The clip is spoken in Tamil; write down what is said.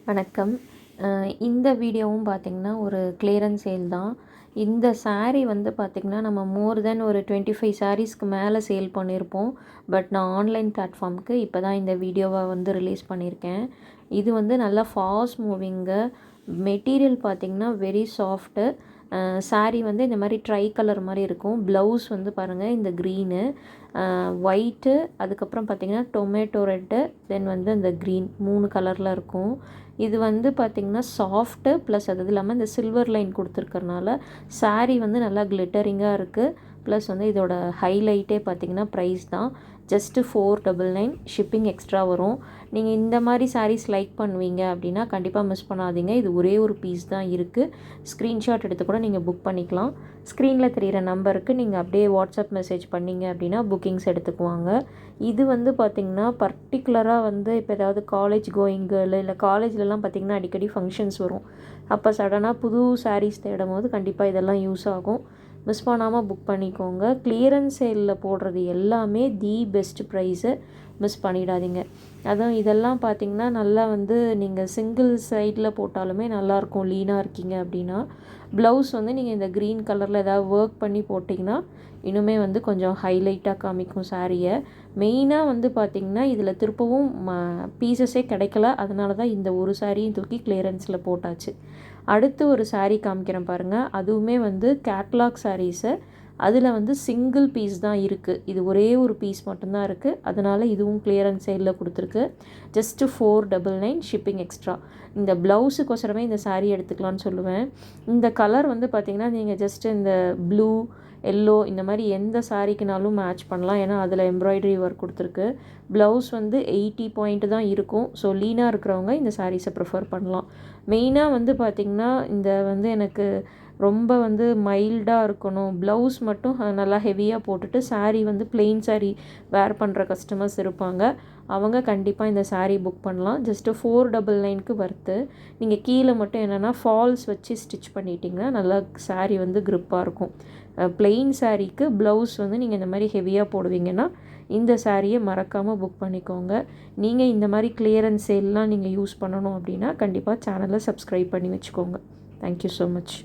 வணக்கம். இந்த வீடியோவும் பார்த்திங்கன்னா ஒரு கிளியரன்ஸ் சேல் தான். இந்த சாரீ வந்து பார்த்திங்கன்னா நம்ம மோர் தென் ஒரு 25 சாரீஸ்க்கு மேலே சேல் பண்ணியிருப்போம். பட் நான் ஆன்லைன் பிளாட்ஃபார்முக்கு இப்போ தான் இந்த வீடியோவை வந்து ரிலீஸ் பண்ணியிருக்கேன். இது வந்து நல்லா ஃபாஸ்ட் மூவிங்கு. மெட்டீரியல் பார்த்திங்கன்னா வெரி சாஃப்ட்டு. சாரீ வந்து இந்த மாதிரி ட்ரை கலர் மாதிரி இருக்கும். ப்ளவுஸ் வந்து பாருங்கள் இந்த க்ரீனு, ஒயிட்டு, அதுக்கப்புறம் பார்த்திங்கன்னா டொமேட்டோ ரெட்டு, தென் வந்து இந்த க்ரீன் 3 கலரில் இருக்கும். இது வந்து பார்த்திங்கன்னா சாஃப்ட்டு ப்ளஸ் அது இல்லாமல் இந்த சில்வர் லைன் கொடுத்துருக்கறனால சாரீ வந்து நல்லா கிளிட்டரிங்காக இருக்குது. ப்ளஸ் வந்து இதோட ஹைலைட்டே பார்த்திங்கன்னா ப்ரைஸ் தான். ஜஸ்ட்டு 499. ஷிப்பிங் எக்ஸ்ட்ரா வரும். நீங்கள் இந்த மாதிரி சாரீஸ் லைக் பண்ணுவீங்க அப்படின்னா கண்டிப்பாக மிஸ் பண்ணாதீங்க. இது ஒரே ஒரு பீஸ் தான் இருக்குது. ஸ்க்ரீன்ஷாட் எடுத்து கூட நீங்கள் புக் பண்ணிக்கலாம். ஸ்க்ரீனில் தெரிகிற நம்பருக்கு நீங்கள் அப்படியே வாட்ஸ்அப் மெசேஜ் பண்ணிங்க அப்படின்னா புக்கிங்ஸ் எடுத்துக்குவாங்க. இது வந்து பார்த்திங்கன்னா பர்டிகுலராக வந்து இப்போ ஏதாவது காலேஜ் கோயிங் கேர்ள் இல்லை காலேஜ்லலாம் பார்த்திங்கன்னா அடிக்கடி ஃபங்க்ஷன்ஸ் வரும். அப்போ சடனாக புது சாரீஸ் தேடும் போது கண்டிப்பாக இதெல்லாம் யூஸ் ஆகும். மிஸ் பண்ணாமல் புக் பண்ணிக்கோங்க. கிளியரன்ஸ் சேலில் போடுறது எல்லாமே தி பெஸ்ட் ப்ரைஸு. மிஸ் பண்ணிடாதீங்க. அதுவும் இதெல்லாம் பார்த்திங்கன்னா நல்லா வந்து நீங்கள் சிங்கிள் சைடில் போட்டாலுமே நல்லாயிருக்கும். லீனாக இருக்கீங்க அப்படின்னா ப்ளவுஸ் வந்து நீங்கள் இந்த க்ரீன் கலரில் ஏதாவது ஒர்க் பண்ணி போட்டிங்கன்னா இன்னுமே வந்து கொஞ்சம் ஹைலைட்டாக காமிக்கும் சாரியை. மெயினாக வந்து பார்த்திங்கன்னா இதில் திருப்பவும் பீசஸே கிடைக்கல. அதனால தான் இந்த ஒரு சாரியும் தூக்கி கிளியரன்ஸில் போட்டாச்சு. அடுத்து ஒரு சாரீ காமிக்கிறேன் பாருங்கள். அதுவுமே வந்து கேட்லாக் சாரீஸு. அதில் வந்து சிங்கிள் பீஸ் தான் இருக்குது. இது ஒரே ஒரு பீஸ் மட்டும்தான் இருக்குது. அதனால் இதுவும் கிளியரன்ஸ் சேலில் கொடுத்துருக்கு. ஜஸ்ட்டு 499. Shipping extra. இந்த ப்ளவுஸுக்கோசரமே இந்த சாரீ எடுத்துக்கலான்னு சொல்லுவேன். இந்த கலர் வந்து பார்த்திங்கன்னா நீங்கள் ஜஸ்ட்டு இந்த ப்ளூ, எல்லோ இந்த மாதிரி எந்த சாரீக்குனாலும் மேட்ச் பண்ணலாம். ஏன்னா அதில் எம்ப்ராய்டரி ஒர்க் கொடுத்துருக்கு. ப்ளவுஸ் வந்து 80 பாயிண்ட் தான் இருக்கும். ஸோ லீனாக இருக்கிறவங்க இந்த சாரீஸை ப்ரிஃபர் பண்ணலாம். மெயினாக வந்து பார்த்திங்கன்னா இந்த வந்து எனக்கு ரொம்ப வந்து மைல்டாக இருக்கணும், ப்ளவுஸ் மட்டும் நல்லா ஹெவியாக போட்டுட்டு சாரீ வந்து ப்ளெயின் சாரீ வேர் பண்ணுற கஸ்டமர்ஸ் இருப்பாங்க. அவங்க கண்டிப்பாக இந்த சாரீ புக் பண்ணலாம். ஜஸ்ட்டு 499க்கு வர்த்து. நீங்கள் கீழே மட்டும் என்னென்னா ஃபால்ஸ் வச்சு ஸ்டிச் பண்ணிட்டீங்கன்னா நல்லா சாரீ வந்து க்ரிப்பாக இருக்கும். ப்ளெயின் சாரீக்கு ப்ளவுஸ் வந்து நீங்கள் இந்த மாதிரி ஹெவியாக போடுவீங்கன்னா இந்த சாரியை மறக்காமல் புக் பண்ணிக்கோங்க. நீங்கள் இந்த மாதிரி கிளியரன்ஸ் சேல்லாம் நீங்கள் யூஸ் பண்ணணும் அப்படின்னா கண்டிப்பாக சேனலை சப்ஸ்கிரைப் பண்ணி வச்சுக்கோங்க. Thank you so much.